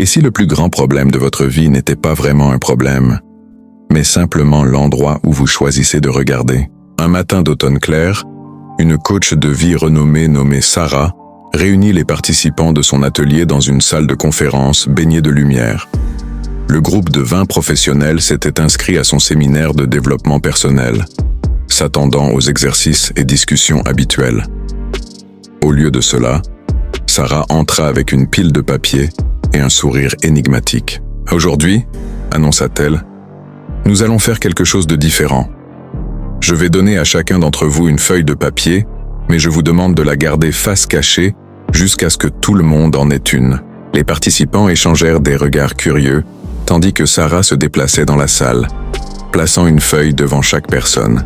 Et si le plus grand problème de votre vie n'était pas vraiment un problème, mais simplement l'endroit où vous choisissez de regarder? Un matin d'automne clair, une coach de vie renommée nommée Sarah réunit les participants de son atelier dans une salle de conférence baignée de lumière. Le groupe de 20 professionnels s'était inscrit à son séminaire de développement personnel, s'attendant aux exercices et discussions habituels. Au lieu de cela, Sarah entra avec une pile de papier et un sourire énigmatique. « Aujourd'hui, annonça-t-elle, nous allons faire quelque chose de différent. Je vais donner à chacun d'entre vous une feuille de papier, mais je vous demande de la garder face cachée jusqu'à ce que tout le monde en ait une. » Les participants échangèrent des regards curieux, tandis que Sarah se déplaçait dans la salle, plaçant une feuille devant chaque personne.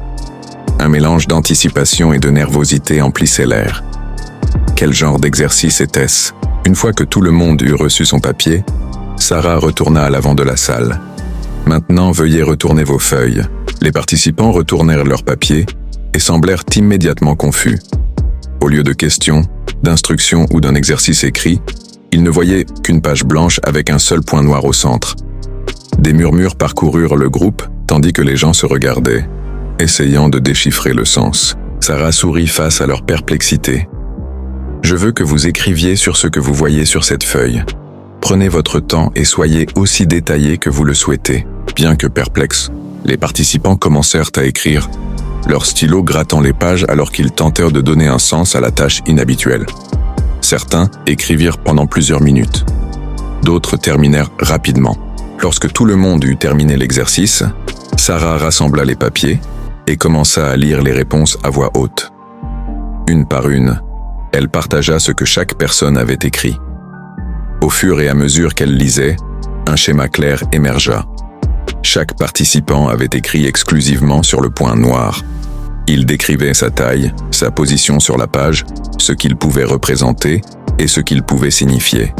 Un mélange d'anticipation et de nervosité emplissait l'air. Quel genre d'exercice était-ce? Une fois que tout le monde eut reçu son papier, Sarah retourna à l'avant de la salle. « Maintenant, veuillez retourner vos feuilles. » Les participants retournèrent leurs papiers et semblèrent immédiatement confus. Au lieu de questions, d'instructions ou d'un exercice écrit, ils ne voyaient qu'une page blanche avec un seul point noir au centre. Des murmures parcoururent le groupe, tandis que les gens se regardaient, essayant de déchiffrer le sens. Sarah sourit face à leur perplexité. « Je veux que vous écriviez sur ce que vous voyez sur cette feuille. Prenez votre temps et soyez aussi détaillés que vous le souhaitez. » Bien que perplexes, les participants commencèrent à écrire, leur stylo grattant les pages alors qu'ils tentèrent de donner un sens à la tâche inhabituelle. Certains écrivirent pendant plusieurs minutes. D'autres terminèrent rapidement. Lorsque tout le monde eut terminé l'exercice, Sarah rassembla les papiers et commença à lire les réponses à voix haute. Une par une, elle partagea ce que chaque personne avait écrit. Au fur et à mesure qu'elle lisait, un schéma clair émergea. Chaque participant avait écrit exclusivement sur le point noir. Il décrivait sa taille, sa position sur la page, ce qu'il pouvait représenter et ce qu'il pouvait signifier.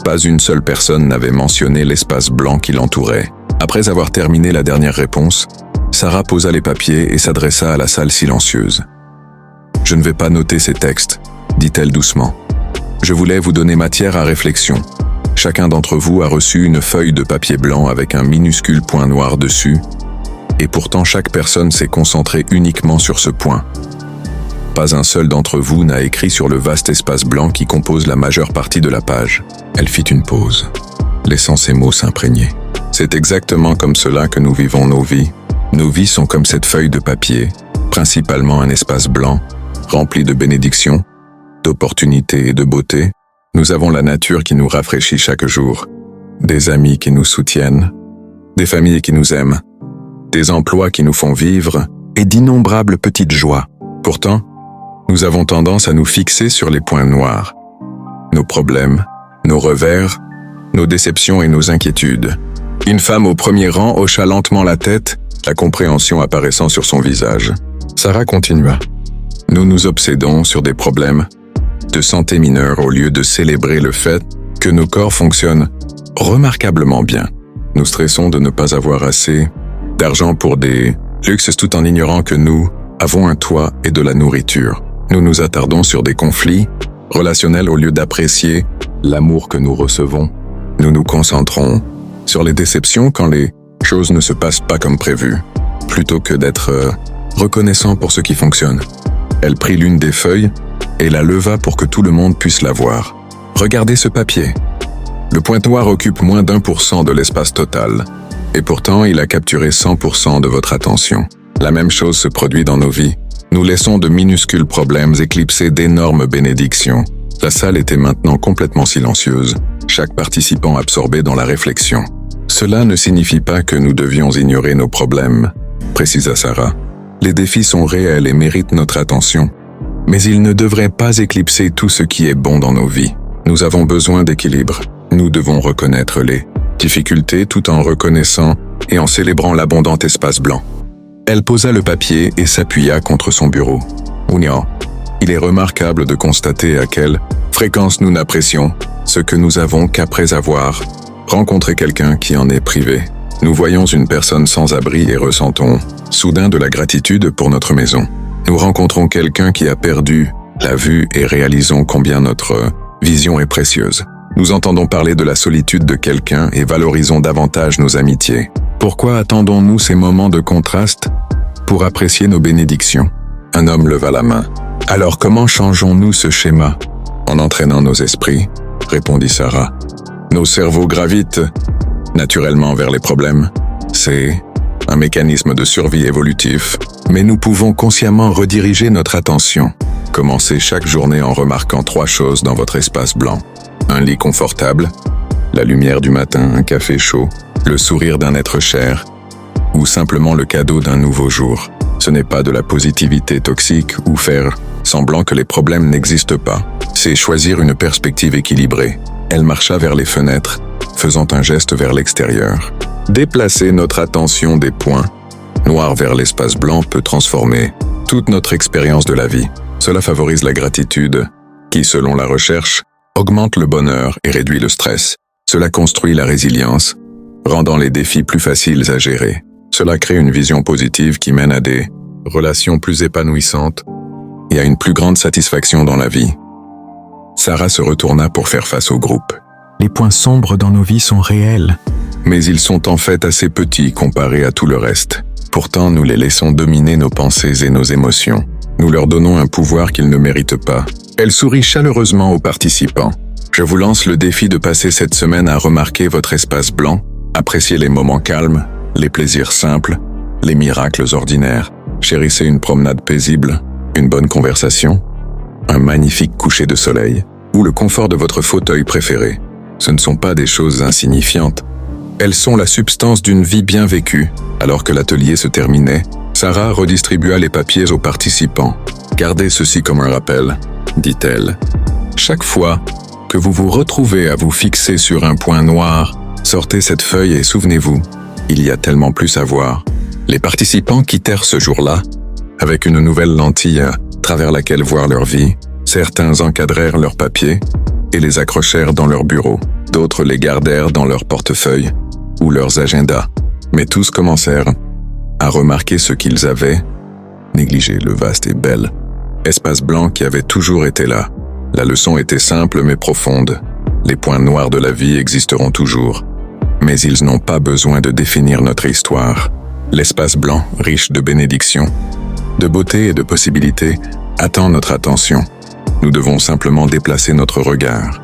Pas une seule personne n'avait mentionné l'espace blanc qui l'entourait. Après avoir terminé la dernière réponse, Sarah posa les papiers et s'adressa à la salle silencieuse. « Je ne vais pas noter ces textes, » dit-elle doucement. « Je voulais vous donner matière à réflexion. Chacun d'entre vous a reçu une feuille de papier blanc avec un minuscule point noir dessus, et pourtant chaque personne s'est concentrée uniquement sur ce point. Pas un seul d'entre vous n'a écrit sur le vaste espace blanc qui compose la majeure partie de la page. » Elle fit une pause, laissant ses mots s'imprégner. « C'est exactement comme cela que nous vivons nos vies. Nos vies sont comme cette feuille de papier, principalement un espace blanc, rempli de bénédictions, d'opportunités et de beauté. Nous avons la nature qui nous rafraîchit chaque jour, des amis qui nous soutiennent, des familles qui nous aiment, des emplois qui nous font vivre et d'innombrables petites joies. Pourtant, nous avons tendance à nous fixer sur les points noirs, nos problèmes, nos revers, nos déceptions et nos inquiétudes. » Une femme au premier rang hocha lentement la tête, la compréhension apparaissant sur son visage. Sarah continua. « Nous nous obsédons sur des problèmes de santé mineure au lieu de célébrer le fait que nos corps fonctionnent remarquablement bien. Nous stressons de ne pas avoir assez d'argent pour des luxes tout en ignorant que nous avons un toit et de la nourriture. Nous nous attardons sur des conflits relationnels au lieu d'apprécier l'amour que nous recevons. Nous nous concentrons sur les déceptions quand les choses ne se passent pas comme prévu, plutôt que d'être reconnaissant pour ce qui fonctionne. » Elle prit l'une des feuilles et la leva pour que tout le monde puisse la voir. « Regardez ce papier. Le point noir occupe moins d'1% de l'espace total, et pourtant il a capturé 100% de votre attention. La même chose se produit dans nos vies. Nous laissons de minuscules problèmes éclipser d'énormes bénédictions. » La salle était maintenant complètement silencieuse, chaque participant absorbé dans la réflexion. « Cela ne signifie pas que nous devions ignorer nos problèmes, » précisa Sarah. « Les défis sont réels et méritent notre attention. Mais ils ne devraient pas éclipser tout ce qui est bon dans nos vies. Nous avons besoin d'équilibre. Nous devons reconnaître les difficultés tout en reconnaissant et en célébrant l'abondant espace blanc. » Elle posa le papier et s'appuya contre son bureau. « Ounian, il est remarquable de constater à quelle fréquence nous n'apprécions ce que nous avons qu'après avoir rencontré quelqu'un qui en est privé. Nous voyons une personne sans abri et ressentons soudain de la gratitude pour notre maison. Nous rencontrons quelqu'un qui a perdu la vue et réalisons combien notre vision est précieuse. Nous entendons parler de la solitude de quelqu'un et valorisons davantage nos amitiés. Pourquoi attendons-nous ces moments de contraste pour apprécier nos bénédictions? Un homme leva la main. Alors comment changeons-nous ce schéma? En entraînant nos esprits, répondit Sarah. Nos cerveaux gravitent naturellement vers les problèmes. C'est un mécanisme de survie évolutif, mais nous pouvons consciemment rediriger notre attention. Commencez chaque journée en remarquant 3 choses dans votre espace blanc. Un lit confortable, la lumière du matin, un café chaud, le sourire d'un être cher, ou simplement le cadeau d'un nouveau jour. Ce n'est pas de la positivité toxique ou faire semblant que les problèmes n'existent pas. C'est choisir une perspective équilibrée. Elle marcha vers les fenêtres, faisant un geste vers l'extérieur. Déplacer notre attention des points noirs vers l'espace blanc peut transformer toute notre expérience de la vie. Cela favorise la gratitude, qui, selon la recherche, augmente le bonheur et réduit le stress. Cela construit la résilience, rendant les défis plus faciles à gérer. Cela crée une vision positive qui mène à des relations plus épanouissantes et à une plus grande satisfaction dans la vie. Sarah se retourna pour faire face au groupe. Les points sombres dans nos vies sont réels. Mais ils sont en fait assez petits comparés à tout le reste. Pourtant, nous les laissons dominer nos pensées et nos émotions. Nous leur donnons un pouvoir qu'ils ne méritent pas. Elle sourit chaleureusement aux participants. Je vous lance le défi de passer cette semaine à remarquer votre espace blanc, apprécier les moments calmes, les plaisirs simples, les miracles ordinaires. Chérissez une promenade paisible, une bonne conversation, un magnifique coucher de soleil ou le confort de votre fauteuil préféré. Ce ne sont pas des choses insignifiantes. Elles sont la substance d'une vie bien vécue. Alors que l'atelier se terminait, Sarah redistribua les papiers aux participants. « Gardez ceci comme un rappel », dit-elle. « Chaque fois que vous vous retrouvez à vous fixer sur un point noir, sortez cette feuille et souvenez-vous, il y a tellement plus à voir. » Les participants quittèrent ce jour-là avec une nouvelle lentille à travers laquelle voir leur vie. Certains encadrèrent leurs papiers et les accrochèrent dans leur bureau. D'autres les gardèrent dans leur portefeuille ou leurs agendas. Mais tous commencèrent à remarquer ce qu'ils avaient négligé, le vaste et bel espace blanc qui avait toujours été là. La leçon était simple mais profonde. Les points noirs de la vie existeront toujours, mais ils n'ont pas besoin de définir notre histoire. L'espace blanc, riche de bénédictions, de beauté et de possibilités, attend notre attention. Nous devons simplement déplacer notre regard.